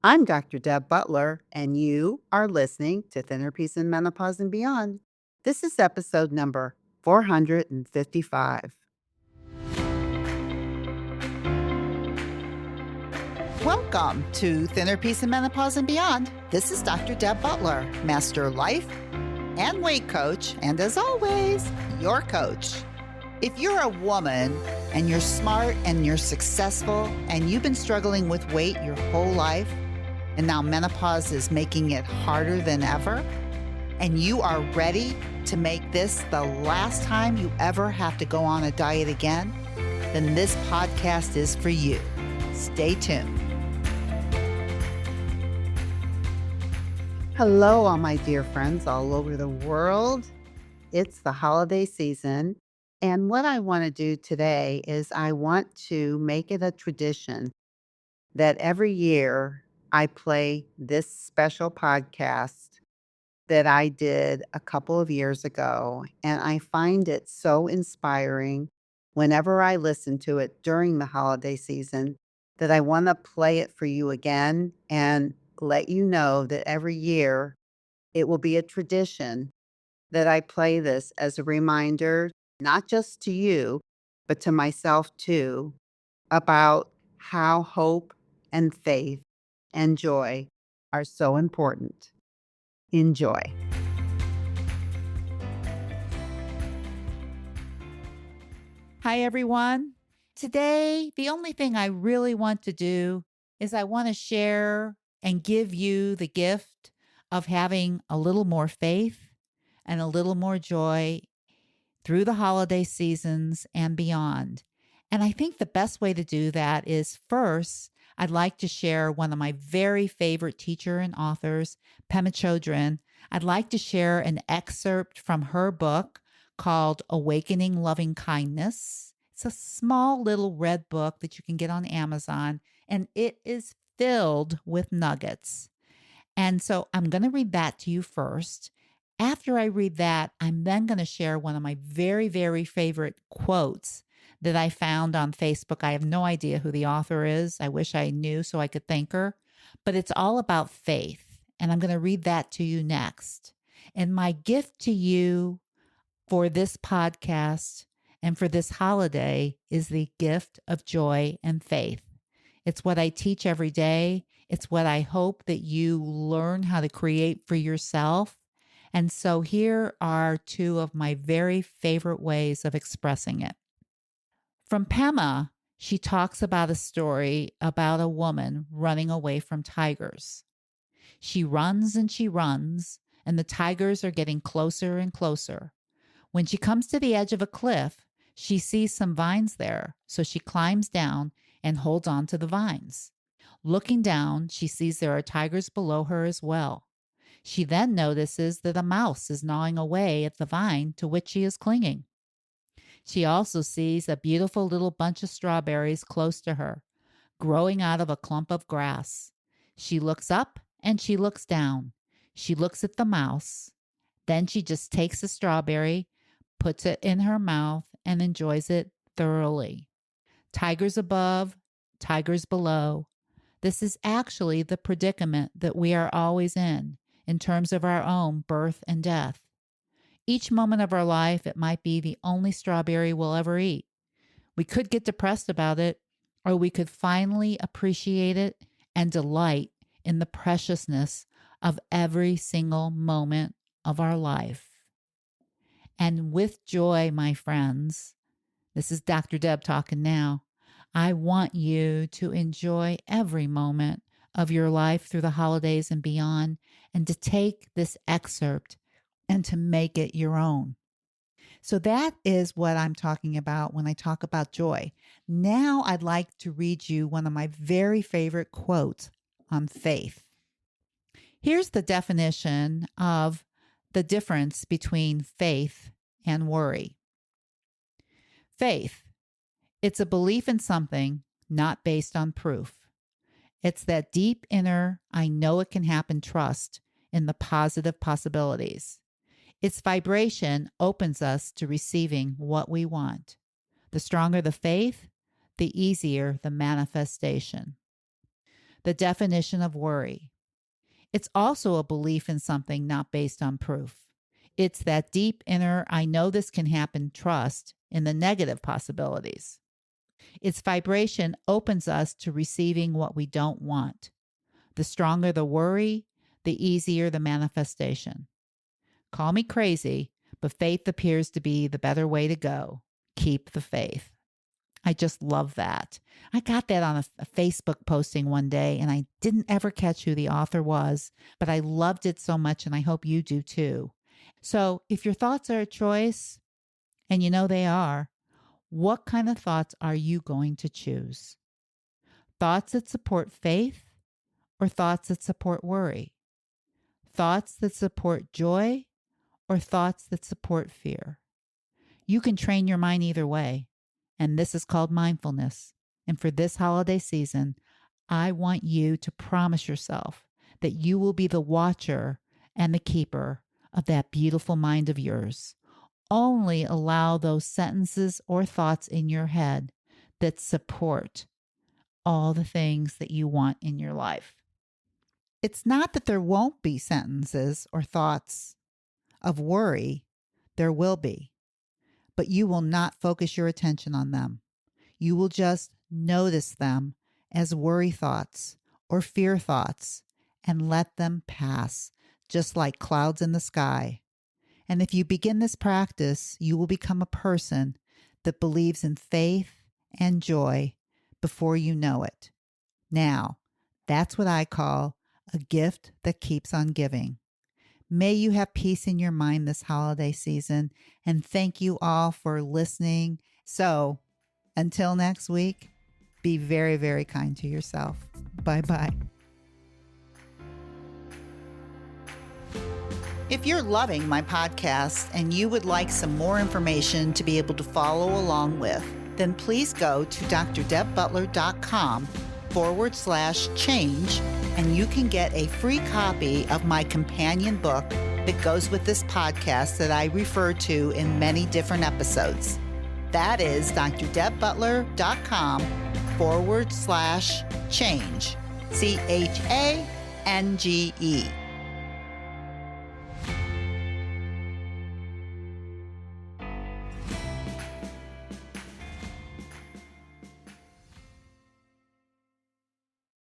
I'm Dr. Deb Butler, and you are listening to Thinner Peace in Menopause and Beyond. This is episode number 455. Welcome to Thinner Peace in Menopause and Beyond. This is Dr. Deb Butler, Master Life and Weight Coach, and as always, your coach. If you're a woman and you're smart and you're successful and you've been struggling with weight your whole life, and now menopause is making it harder than ever, and you are ready to make this the last time you ever have to go on a diet again, then this podcast is for you. Stay tuned. Hello, all my dear friends all over the world. It's the holiday season. And what I want to do today is I want to make it a tradition that every year I play this special podcast that I did a couple of years ago. And I find it so inspiring whenever I listen to it during the holiday season that I want to play it for you again and let you know that every year it will be a tradition that I play this as a reminder, not just to you, but to myself too, about how hope and faith and joy are so important. Enjoy. Hi, everyone. Today, the only thing I really want to do is I want to share and give you the gift of having a little more faith and a little more joy through the holiday seasons and beyond. And I think the best way to do that is first, I'd like to share one of my very favorite teacher and authors, Pema Chodron. I'd like to share an excerpt from her book called Awakening Loving Kindness. It's a small little red book that you can get on Amazon, and it is filled with nuggets. And so I'm going to read that to you first. After I read that, I'm then going to share one of my very, very favorite quotes that I found on Facebook. I have no idea who the author is. I wish I knew so I could thank her, but it's all about faith. And I'm going to read that to you next. And my gift to you for this podcast and for this holiday is the gift of joy and faith. It's what I teach every day. It's what I hope that you learn how to create for yourself. And so here are two of my very favorite ways of expressing it. From Pema, she talks about a story about a woman running away from tigers. She runs, and the tigers are getting closer and closer. When she comes to the edge of a cliff, she sees some vines there, so she climbs down and holds on to the vines. Looking down, she sees there are tigers below her as well. She then notices that a mouse is gnawing away at the vine to which she is clinging. She also sees a beautiful little bunch of strawberries close to her, growing out of a clump of grass. She looks up and she looks down. She looks at the mouse. Then she just takes a strawberry, puts it in her mouth, and enjoys it thoroughly. Tigers above, tigers below. This is actually the predicament that we are always in terms of our own birth and death. Each moment of our life, it might be the only strawberry we'll ever eat. We could get depressed about it, or we could finally appreciate it and delight in the preciousness of every single moment of our life. And with joy, my friends, this is Dr. Deb talking now. I want you to enjoy every moment of your life through the holidays and beyond, and to take this excerpt and to make it your own. So that is what I'm talking about when I talk about joy. Now I'd like to read you one of my very favorite quotes on faith. Here's the definition of the difference between faith and worry. Faith, it's a belief in something not based on proof. It's that deep inner, I know it can happen trust in the positive possibilities. Its vibration opens us to receiving what we want. The stronger the faith, the easier the manifestation. the definition of worry. It's also a belief in something not based on proof. It's that deep inner, I know this can happen, trust in the negative possibilities. Its vibration opens us to receiving what we don't want. The stronger the worry, the easier the manifestation. Call me crazy, but faith appears to be the better way to go. Keep the faith. I just love that. I got that on a Facebook posting one day, and I didn't ever catch who the author was, but I loved it so much, and I hope you do too. So if your thoughts are a choice, and you know they are, what kind of thoughts are you going to choose? Thoughts that support faith or thoughts that support worry? Thoughts that support joy or thoughts that support fear? You can train your mind either way, and this is called mindfulness. And for this holiday season, I want you to promise yourself that you will be the watcher and the keeper of that beautiful mind of yours. Only allow those sentences or thoughts in your head that support all the things that you want in your life. It's not that there won't be sentences or thoughts of worry, there will be, but you will not focus your attention on them. You will just notice them as worry thoughts or fear thoughts and let them pass, just like clouds in the sky. And if you begin this practice, you will become a person that believes in faith and joy before you know it. Now, that's what I call a gift that keeps on giving. May you have peace in your mind this holiday season, and thank you all for listening. So, until next week, be very, very kind to yourself. Bye-bye. If you're loving my podcast and you would like some more information to be able to follow along with, then please go to drdebbutler.com/change, and you can get a free copy of my companion book that goes with this podcast that I refer to in many different episodes. That is drdebbutler.com/change, CHANGE.